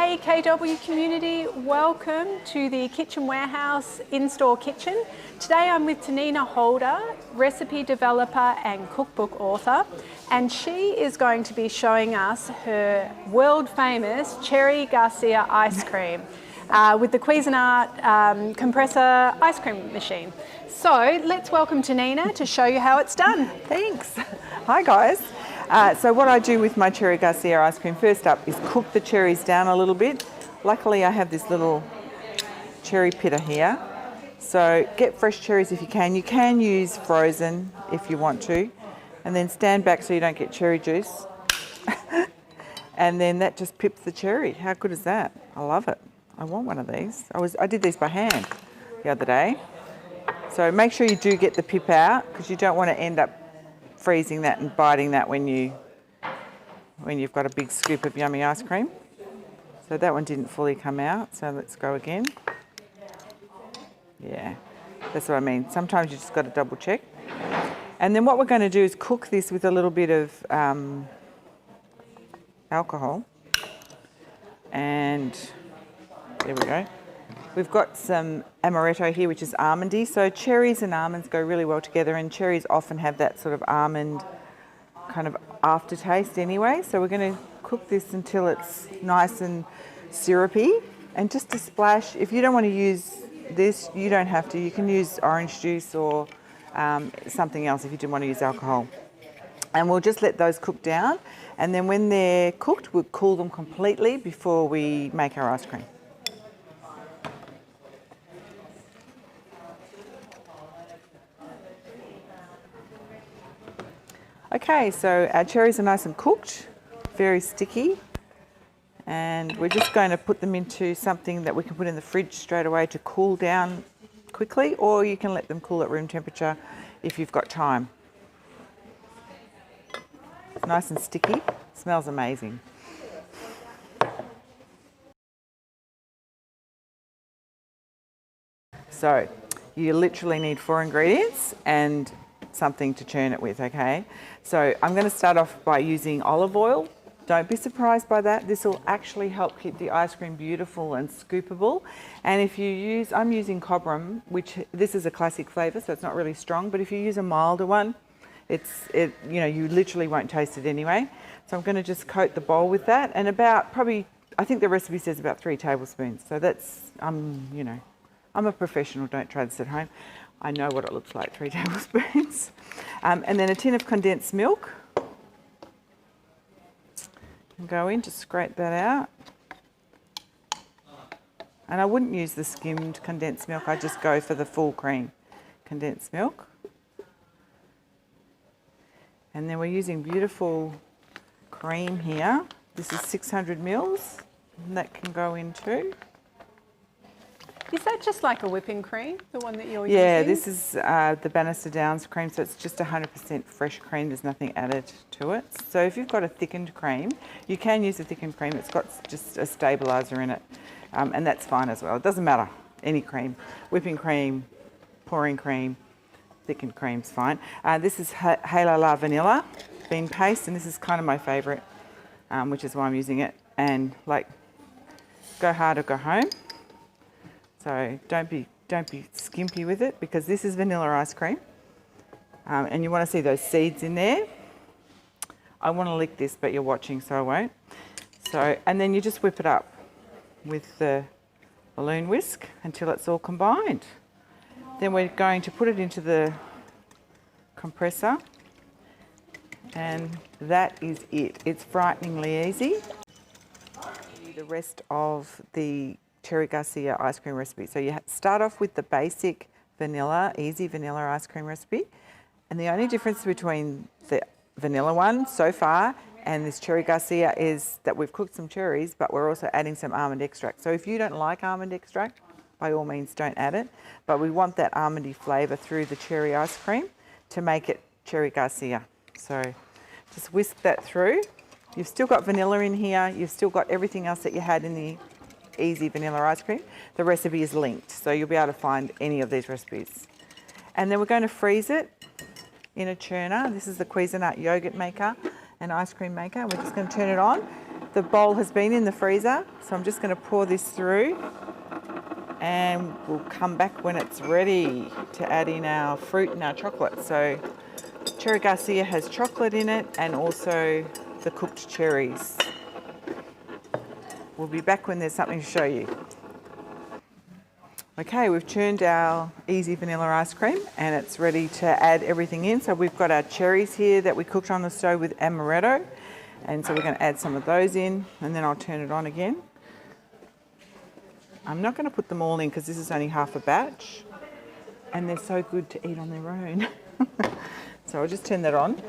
Hey KW community, welcome to the Kitchen Warehouse in-store kitchen. Today I'm with Tenina Holder, recipe developer and cookbook author, and she is going to be showing us her world famous cherry Garcia ice cream with the Cuisinart compressor ice cream machine. So let's welcome Tenina to show you how it's done. Thanks. Hi guys. So what I do with my cherry Garcia ice cream first up is cook the cherries down a little bit. Luckily I have this little cherry pitter here. So get fresh cherries if you can. You can use frozen if you want to. And then stand back so you don't get cherry juice. And then that just pips the cherry. How good is that? I love it. I want one of these. I did these by hand the other day. So make sure you do get the pip out because you don't want to end up freezing that and biting that when you've got a big scoop of yummy ice cream. So that one didn't fully come out, so let's go again. Yeah, that's what I mean. Sometimes you just got to double check. And then what we're going to do is cook this with a little bit of alcohol. And there we go. We've got some amaretto here, which is almondy. So cherries and almonds go really well together, and cherries often have that sort of almond kind of aftertaste anyway. So we're going to cook this until it's nice and syrupy. And just a splash, if you don't want to use this, you don't have to. You can use orange juice or something else if you didn't want to use alcohol. And we'll just let those cook down. And then when they're cooked, we'll cool them completely before we make our ice cream. Okay, so our cherries are nice and cooked, very sticky, and we're just going to put them into something that we can put in the fridge straight away to cool down quickly, or you can let them cool at room temperature if you've got time. It's nice and sticky, smells amazing. So you literally need 4 ingredients and something to churn it with, okay? So I'm going to start off by using olive oil. Don't be surprised by that. This will actually help keep the ice cream beautiful and scoopable. And if you use, I'm using cobram, which this is a classic flavour, so it's not really strong, but if you use a milder one, you literally won't taste it anyway. So I'm going to just coat the bowl with that, and about probably, I think the recipe says about 3 tablespoons. So that's, I'm a professional, don't try this at home. I know what it looks like, 3 tablespoons. And then a tin of condensed milk. And go in to scrape that out. And I wouldn't use the skimmed condensed milk, I just go for the full cream condensed milk. And then we're using beautiful cream here. This is 600 mils, and that can go in too. Is that just like a whipping cream, the one that you're using? Yeah, this is the Bannister Downs cream, so it's just 100% fresh cream. There's nothing added to it. So if you've got a thickened cream, you can use a thickened cream. It's got just a stabiliser in it, and that's fine as well. It doesn't matter, any cream. Whipping cream, pouring cream, thickened cream's fine. This is Halo La Vanilla bean paste, and this is kind of my favourite, which is why I'm using it. And like, go hard or go home. So don't be skimpy with it, because this is vanilla ice cream, and you want to see those seeds in there. I want to lick this, but you're watching, so I won't. So, and then you just whip it up with the balloon whisk until it's all combined. Then we're going to put it into the compressor, and that is it. It's frighteningly easy. The rest of the cherry Garcia ice cream recipe. So you start off with the basic vanilla, easy vanilla ice cream recipe. And the only difference between the vanilla one so far and this cherry Garcia is that we've cooked some cherries, but we're also adding some almond extract. So if you don't like almond extract, by all means don't add it. But we want that almondy flavour through the cherry ice cream to make it cherry Garcia. So just whisk that through. You've still got vanilla in here. You've still got everything else that you had in the easy vanilla ice cream. The recipe is linked, so you'll be able to find any of these recipes. And then we're going to freeze it in a churner. This is the Cuisinart yogurt maker and ice cream maker. We're just going to turn it on. The bowl has been in the freezer, so I'm just going to pour this through and we'll come back when it's ready to add in our fruit and our chocolate. So Cherry Garcia has chocolate in it and also the cooked cherries. We'll be back when there's something to show you. Okay, we've churned our easy vanilla ice cream and it's ready to add everything in. So we've got our cherries here that we cooked on the stove with amaretto. And so we're going to add some of those in and then I'll turn it on again. I'm not going to put them all in because this is only half a batch and they're so good to eat on their own. So I'll just turn that on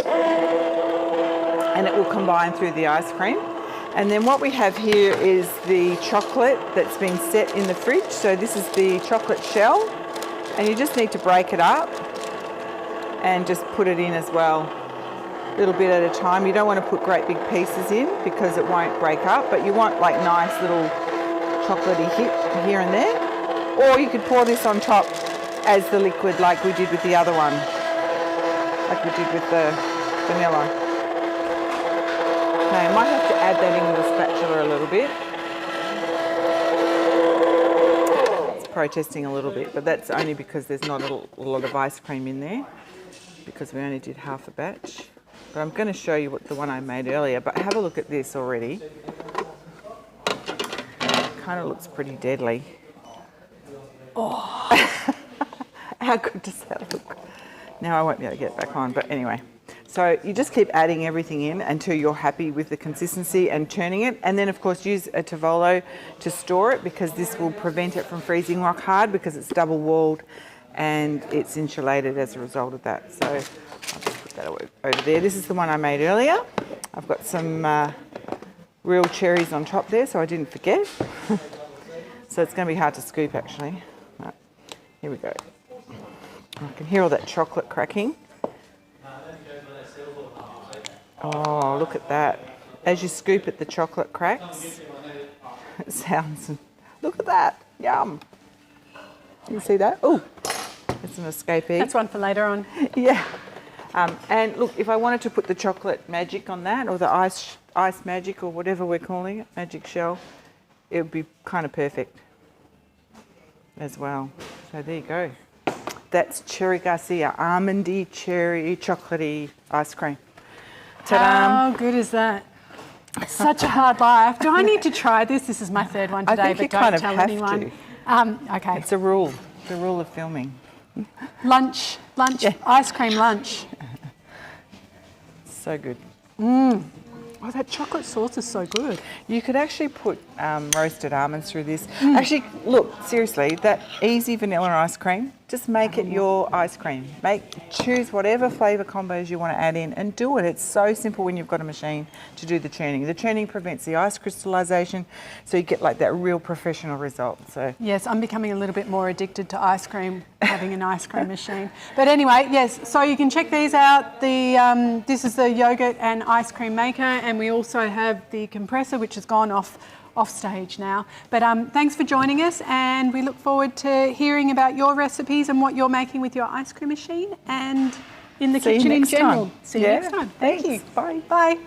and it will combine through the ice cream. And then what we have here is the chocolate that's been set in the fridge. So this is the chocolate shell and you just need to break it up and just put it in as well, a little bit at a time. You don't want to put great big pieces in because it won't break up, but you want like nice little chocolatey hit here and there. Or you could pour this on top as the liquid like we did with the other one, like we did with the vanilla. Okay, I might have to add that in with a spatula a little bit. It's protesting a little bit, but that's only because there's not a lot of ice cream in there because we only did half a batch. But I'm going to show you what the one I made earlier, but have a look at this already. Kind of looks pretty deadly. Oh, how good does that look? Now I won't be able to get it back on, but anyway. So you just keep adding everything in until you're happy with the consistency and churning it. And then of course use a Tavolo to store it because this will prevent it from freezing rock hard because it's double walled and it's insulated as a result of that. So I'll just put that over there. This is the one I made earlier. I've got some real cherries on top there so I didn't forget. So it's going to be hard to scoop actually. Right, here we go. I can hear all that chocolate cracking. Oh, look at that. As you scoop it, the chocolate cracks. It sounds, look at that. Yum. You see that? Oh, it's an escapee. That's one for later on. Yeah. And look, if I wanted to put the chocolate magic on that or the ice magic or whatever we're calling it, magic shell, it would be kind of perfect as well. So there you go. That's Cherry Garcia, almondy, cherry, chocolatey ice cream. Ta-da. How good is that? Such a hard life. Do I need to try this? This is my third one today, I think but you kind don't of tell anyone. Okay. It's a rule, the rule of filming. Lunch, yeah. Ice cream lunch. So good. Oh, that chocolate sauce is so good. You could actually put roasted almonds through this. Actually, look, seriously, that easy vanilla ice cream, just make it your ice cream. Choose whatever flavour combos you want to add in and do it. It's so simple when you've got a machine to do the churning. The churning prevents the ice crystallisation, so you get like that real professional result. So yes, I'm becoming a little bit more addicted to ice cream, having an ice cream machine. But anyway, yes, so you can check these out. This is the yogurt and ice cream maker, and we also have the compressor, which has gone off stage now. But thanks for joining us, and we look forward to hearing about your recipes and what you're making with your ice cream machine and in the kitchen in general. See you next time. Thank you. Bye. Bye.